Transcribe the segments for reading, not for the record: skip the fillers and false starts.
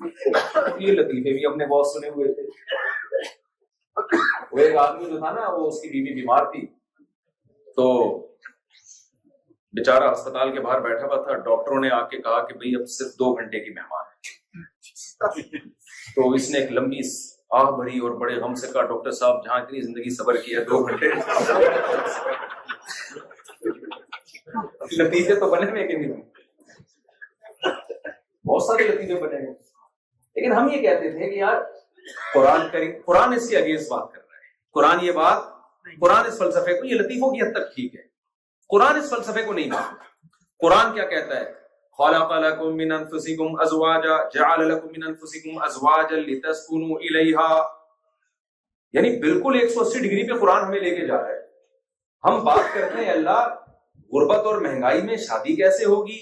یہ لطیفے بھی ہم نے بہت سنے ہوئے تھے. وہ ایک آدمی جو تھا نا، وہ اس کی بیوی بیمار تھی، تو بیچارہ ہسپتال کے باہر بیٹھا ہوا تھا. ڈاکٹروں نے آ کے کہا کہ بھئی اب صرف 2 گھنٹے کی مہمان ہے. تو اس نے ایک لمبی آہ بھری اور بڑے غم سے کہا، ڈاکٹر صاحب جہاں اتنی زندگی صبر کی ہے 2 گھنٹے. لطیفے تو بنے ہوئے کہ نہیں؟ بہت سارے لطیفے بنے ہیں. لیکن ہم یہ کہتے تھے کہ یار قرآن اس کے اگینسٹ بات کر رہا ہے. قرآن اس فلسفے کو، یہ لطیفوں کی حد تک ٹھیک ہے، قرآن اس فلسفے کو نہیں مانتا. قرآن کیا کہتا ہے؟ خلق لکم من انفسکم ازواجا جعل لکم من انفسکم ازواجا لتسکنوا الیہا. یعنی بالکل 180 ڈگری پہ قرآن ہمیں لے کے جا رہا ہے. ہم بات کرتے ہیں اللہ غربت اور مہنگائی میں شادی کیسے ہوگی.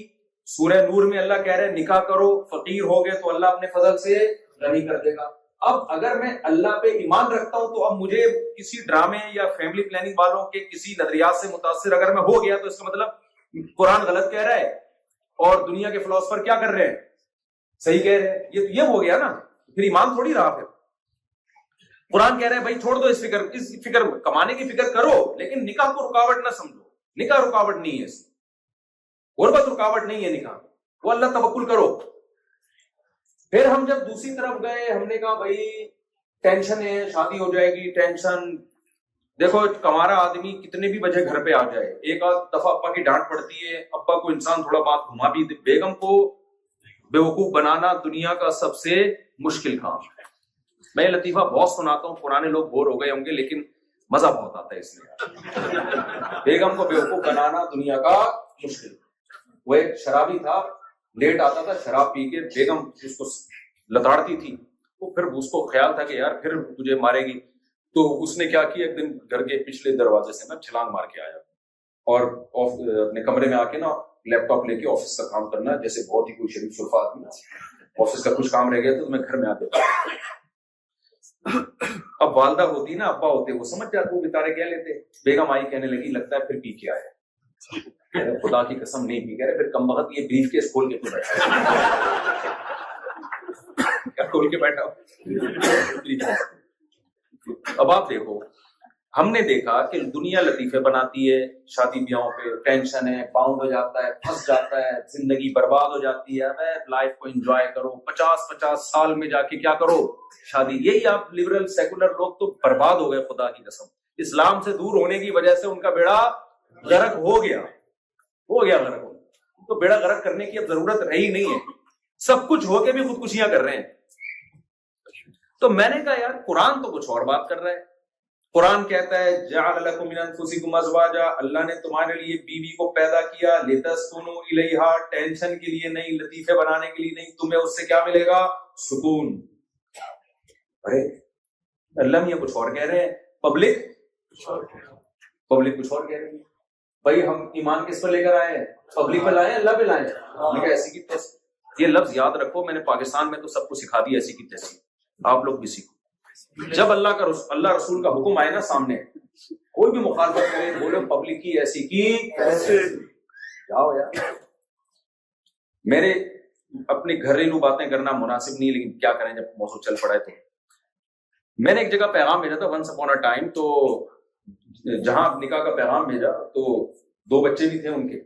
سورہ نور میں اللہ کہہ رہے ہیں نکاح کرو، فقیر ہو گئے تو اللہ اپنے فضل سے غنی کر دے گا. اب اگر میں اللہ پہ ایمان رکھتا ہوں تو اب مجھے کسی ڈرامے یا فیملی پلاننگ والوں کے کسی نظریات سے متاثر اگر میں ہو گیا تو اس کا مطلب قرآن غلط کہہ رہا ہے اور دنیا کے فلاسفر کیا کر رہے ہیں؟ صحیح کہہ رہے ہیں. یہ ہو گیا نا، پھر ایمان تھوڑی رہا. پھر قرآن کہہ رہے ہیں بھائی چھوڑ دو اس فکر کمانے کی فکر کرو، لیکن نکاح کو رکاوٹ نہ سمجھو. نکاح رکاوٹ نہیں ہے، غربت رکاوٹ نہیں ہے نکاح، وہ اللہ توکل کرو. پھر ہم جب دوسری طرف گئے، ہم نے کہا بھائی ٹینشن ہے، شادی ہو جائے گی، ٹینشن. دیکھو کمارا آدمی کتنے بھی بجے گھر پہ آ جائے، ایک آدھ دفعہ ابا کی ڈانٹ پڑتی ہے، ابا کو انسان تھوڑا بات گھما بھی دے. بیگم کو بیوقوف بنانا دنیا کا سب سے مشکل کام ہے. میں لطیفہ بہت سناتا ہوں، پرانے لوگ بور ہو گئے ہوں گے لیکن مزہ بہت آتا ہے اس لیے. بیگم کو بیوقوف بنانا دنیا کا مشکل. وہ ایک شرابی تھا، لیٹ آتا تھا شراب پی کے، بیگم اس کو لتاڑتی تھی. تو پھر اس کو خیال تھا کہ یار پھر مجھے مارے گی. تو اس نے کیا کیا، ایک دن گھر کے پچھلے دروازے سے نا چھلانگ مار کے آیا اور اپنے کمرے میں آ کے نا لیپ ٹاپ لے کے آفس کا کام کرنا، جیسے بہت ہی کوئی شریف شرفا آدمی. آفس کا کچھ کام رہ گیا تو میں گھر میں آ کے. اب والدہ ہوتی نا، ابا ہوتے، وہ سمجھ جاتے، وہ بےچارے کہہ لیتے. بیگم آئی کہنے لگی لگتا ہے پھر پی کے آیا. خدا کی قسم نہیں پی. کہہ رہے پھر کم وقت یہ بریف کیس کھول کے تو بیٹھا کھول کے بیٹھا. اب آپ دیکھو، ہم نے دیکھا کہ دنیا لطیفے بناتی ہے، شادی بیاہوں پہ ٹینشن ہے، باؤنڈ ہو جاتا ہے، پھنس جاتا ہے، زندگی برباد ہو جاتی ہے. لائف کو انجوائے کرو، 50 سال میں جا کے کیا کرو، شادی. یہی آپ لبرل سیکولر لوگ تو برباد ہو گئے خدا کی قسم. اسلام سے دور ہونے کی وجہ سے ان کا بیڑا غرق ہو گیا غرق. تو بیڑا غرق کرنے کی اب ضرورت رہی نہیں ہے. سب کچھ ہو کے بھی خودکشیاں کر رہے ہیں. تو میں نے کہا یار قرآن تو کچھ اور بات کر رہا ہے. قرآن کہتا ہے جعل لکم من انفسکم ازواجا، اللہ نے تمہارے لیے بیوی کو پیدا کیا، لتسکنوا الیہا، ٹینشن کے لیے نہیں، لطیفے بنانے کے لیے نہیں. تمہیں اس سے کیا ملے گا؟ سکون. ارے اللہ یہ کچھ اور کہہ رہے ہیں، پبلک کچھ اور کہہ رہے ہیں. بھائی ہم ایمان کس پر لے کر آئے ہیں؟ پبلک پہ لائے، اللہ پہ لائے. ایسی کی تیسی. یہ لفظ یاد رکھو، میں نے پاکستان میں تو سب کو سکھا دیا ایسی کی تیسی. آپ لوگ بھی سیکھو. جب اللہ رسول کا حکم آئے نا سامنے، کوئی بھی مخالفت کرے، بولو پبلک کی ایسی کی تیسی. جاؤ یار. میرے اپنی گھریلو باتیں کرنا مناسب نہیں، لیکن کیا کریں جب موضوع چل پڑا ہے. تو میں نے ایک جگہ پیغام بھیجا تھا ونس اپون اے ٹائم، تو جہاں نکاح کا پیغام بھیجا تو 2 بچے بھی تھے ان کے.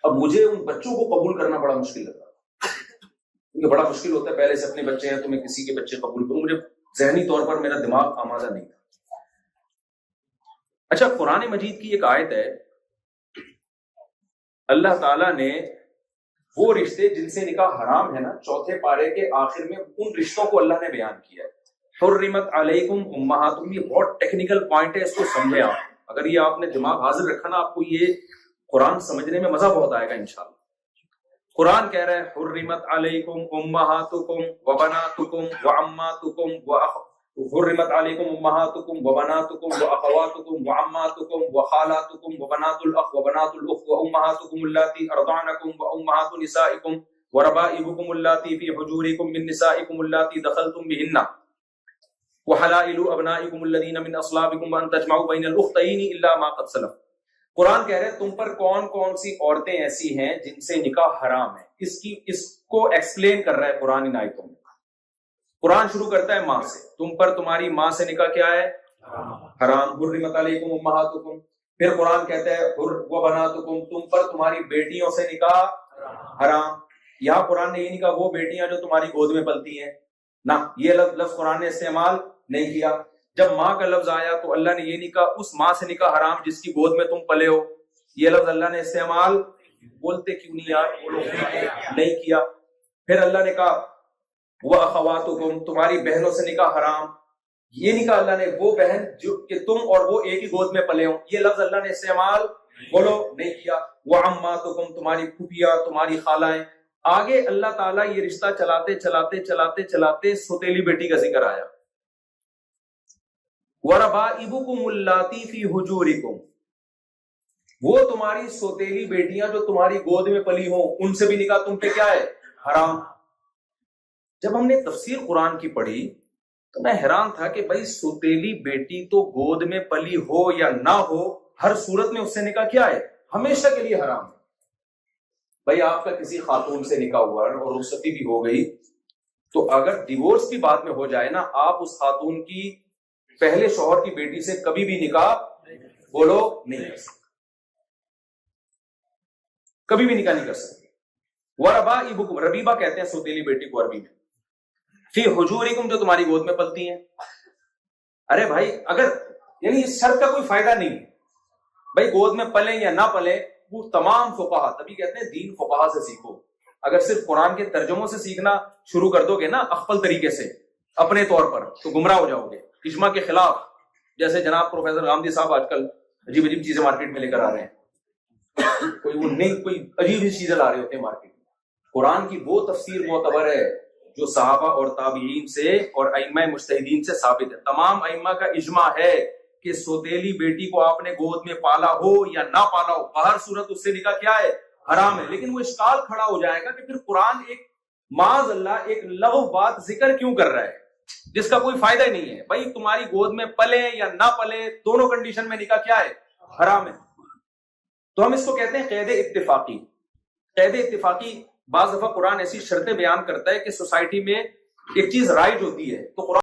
اب مجھے ان بچوں کو قبول کرنا بڑا مشکل لگا، کیونکہ بڑا مشکل ہوتا ہے پہلے سے اپنے بچے ہیں تو میں کسی کے بچے قبول کروں. مجھے ذہنی طور پر میرا دماغ آمادہ نہیں تھا. اچھا قرآن مجید کی ایک آیت ہے، اللہ تعالیٰ نے وہ رشتے جن سے نکاح حرام ہے نا، 4 پارے کے آخر میں ان رشتوں کو اللہ نے بیان کیا ہے. حرمت علیکم امہاتکم. یہ بہت ٹیکنیکل پوائنٹ ہے، اس کو سمجھیں آپ. اگر یہ آپ نے دماغ حاضر رکھا نا، آپ کو یہ قرآن سمجھنے میں مزہ بہت آئے گا انشاءاللہ. قرآن کہہ رہا ہے حرمت علیکم امہاتکم وبناتکم وعماتکم حرمت علیکم امہاتکم وبناتکم واخواتکم وعماتکم وخالاتکم وبنات الاخ وبنات الاخت وامہاتکم اللاتی ارضعنکم وامہات نسائکم وربائبکم اللاتی فی حجورکم من نسائکم اللاتی دخلتم بہن وحلائل ابنائکم الذین من اصلابکم وان تجمعوا بین الاختین الا ما قد سلف قرآن کہہ رہے ہیں تم پر کون کون سی عورتیں ایسی ہیں جن سے نکاح حرام ہے. اس کو ایکسپلین کر رہا ہے قرآن ان آیتوں میں. قرآن شروع کرتا ہے ماں سے. تم پر تمہاری ماں سے نکاح کیا ہے؟ حرام. حرمت علیکم امہاتکم. پھر قرآن کہتا ہے وبناتکم، تم پر تمہاری بیٹیوں سے نکاح حرام. یہاں قرآن نے یہ نہیں کہا وہ بیٹیاں جو تمہاری گود میں پلتی ہیں، نہ، یہ لفظ قرآن نے استعمال نہیں کیا. جب ماں کا لفظ آیا تو اللہ نے یہ نہیں کہا اس ماں سے نکاح حرام جس کی گود میں تم پلے ہو، یہ لفظ اللہ نے استعمال بولتے کیوں نہیں یار نہیں کیا. پھر اللہ نے کہا وَأَخَوَاتُكُمْ، تمہاری بہنوں سے نکاح حرام، یہ نہیں کہا اللہ نے وہ بہن جو کہ تم اور وہ ایک ہی گود میں پلے ہوں، یہ لفظ اللہ نے استعمال بولو نہیں کیا. وَعَمَّاتُكُمْ، تمہاری پھوپھیاں، تمہاری خالائیں. آگے اللہ تعالیٰ یہ رشتہ چلاتے چلاتے چلاتے چلاتے سوتیلی بیٹی کا ذکر آیا. وَرَبَائِبُكُمُ اللَّاتِي فِي حُجُورِكُمْ، وہ تمہاری سوتیلی بیٹیاں جو تمہاری گود میں پلی ہوں ان سے بھی نکاح تم پہ کیا ہے؟ حرام. جب ہم نے تفسیر قرآن کی پڑھی تو میں حیران تھا کہ بھائی سوتیلی بیٹی تو گود میں پلی ہو یا نہ ہو، ہر صورت میں اس سے نکاح کیا ہے؟ ہمیشہ کے لیے حرام ہے. بھائی آپ کا کسی خاتون سے نکاح ہوا اور رخصتی بھی ہو گئی تو اگر ڈیورس کی بات میں ہو جائے نا، آپ اس خاتون کی پہلے شوہر کی بیٹی سے کبھی بھی نکاح بولو نہیں کر سکتے، کبھی بھی نکاح نہیں کر سکتے. وَرَبَائِبُكُمْ، ربیبہ کہتے ہیں سوتیلی بیٹی کو عربی میں. فی حجورکم، جو تمہاری گود میں پلتی ہیں. ارے بھائی اگر یعنی اس شرط کا کوئی فائدہ نہیں ہے بھائی گود میں پلیں یا نہ پلیں، وہ تمام فقہا، تبھی کہتے ہیں دین فقہا سے سیکھو. اگر صرف قرآن کے ترجموں سے سیکھنا شروع کر دو گے نا اخفل طریقے سے اپنے طور پر تو گمراہ ہو جاؤ گے اجماع کے خلاف. جیسے جناب پروفیسر غامدی صاحب آج کل عجیب عجیب چیزیں مارکیٹ میں لے کر آ رہے ہیں، کوئی عجیب ہی چیزیں لا رہے ہوتے ہیں مارکیٹ میں. قرآن کی وہ تفسیر معتبر ہے جو صحابہ اور تابعین سے اور ائمہ مجتہدین سے ثابت ہے. تمام ائمہ کا اجماع ہے کہ سوتیلی بیٹی کو آپ نے گود میں پالا ہو یا نہ پالا ہو، بہر صورت اس سے نکاح کیا ہے؟ حرام ہے. لیکن وہ اشکال کھڑا ہو جائے گا کہ پھر قرآن ایک معاذ اللہ ایک لغو بات ذکر کیوں کر رہا ہے جس کا کوئی فائدہ ہی نہیں ہے. بھائی تمہاری گود میں پلے یا نہ پلے، دونوں کنڈیشن میں نکاح کیا ہے؟ حرام ہے. تو ہم اس کو کہتے ہیں قید اتفاقی. قید اتفاقی بعض دفعہ قرآن ایسی شرطیں بیان کرتا ہے کہ سوسائٹی میں ایک چیز رائج ہوتی ہے تو قرآن